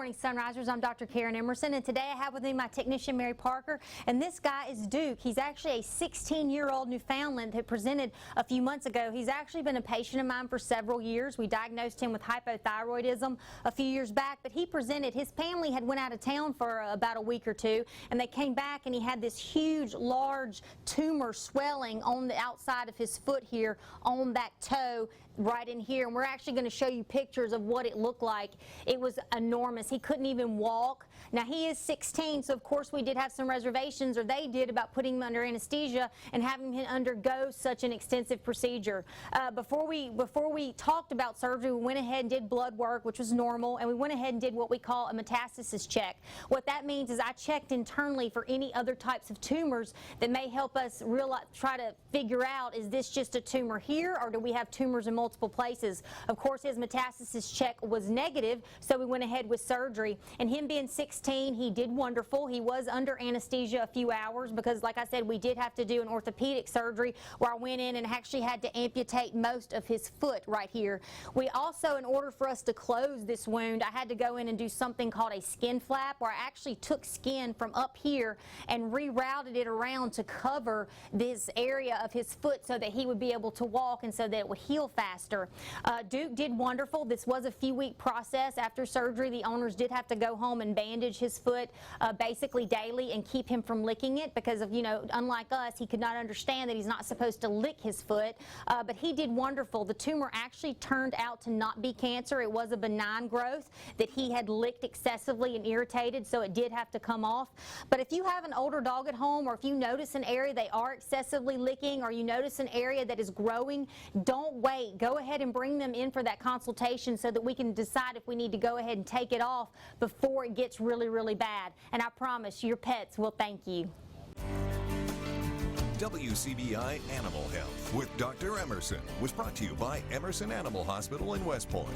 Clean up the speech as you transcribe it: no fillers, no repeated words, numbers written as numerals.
morning, Sunrisers. I'm Dr. Karen Emerson, and today I have with me my technician, Mary Parker, and this guy is Duke. He's actually a 16-year-old Newfoundland that presented a few months ago. He's actually been a patient of mine for several years. We diagnosed him with hypothyroidism a few years back, but he presented. His family had went out of town for about a week or two, and they came back, and he had this huge, large tumor swelling on the outside of his foot here, on that toe, right in here. And we're actually going to show you pictures of what it looked like. It was enormous. He couldn't even walk. Now, he is 16, so of course we did have some reservations, or they did, about putting him under anesthesia and having him undergo such an extensive procedure. Before we talked about surgery, we went ahead and did blood work, which was normal, and we went ahead and did what we call a metastasis check. What that means is I checked internally for any other types of tumors that may help us try to figure out, is this just a tumor here, or do we have tumors in multiple places? Of course, his metastasis check was negative, so we went ahead with surgery. And him being 16, he did wonderful. He was under anesthesia a few hours because, like I said, we did have to do an orthopedic surgery where I went in and actually had to amputate most of his foot right here. We also, in order for us to close this wound, I had to go in and do something called a skin flap, where I actually took skin from up here and rerouted it around to cover this area of his foot so that he would be able to walk and so that it would heal faster. Duke did wonderful. This was a few-week process. After surgery, the owners did have to go home and bandage his foot basically daily and keep him from licking it because of, unlike us, he could not understand that he's not supposed to lick his foot, but he did wonderful. The tumor actually turned out to not be cancer. It was a benign growth that he had licked excessively and irritated, so it did have to come off. But if you have an older dog at home, or if you notice an area they are excessively licking, or you notice an area that is growing, don't wait. Go ahead and bring them in for that consultation so that we can decide if we need to go ahead and take it off before it gets really, really bad. And I promise your pets will thank you. WCBI Animal Health with Dr. Emerson was brought to you by Emerson Animal Hospital in West Point.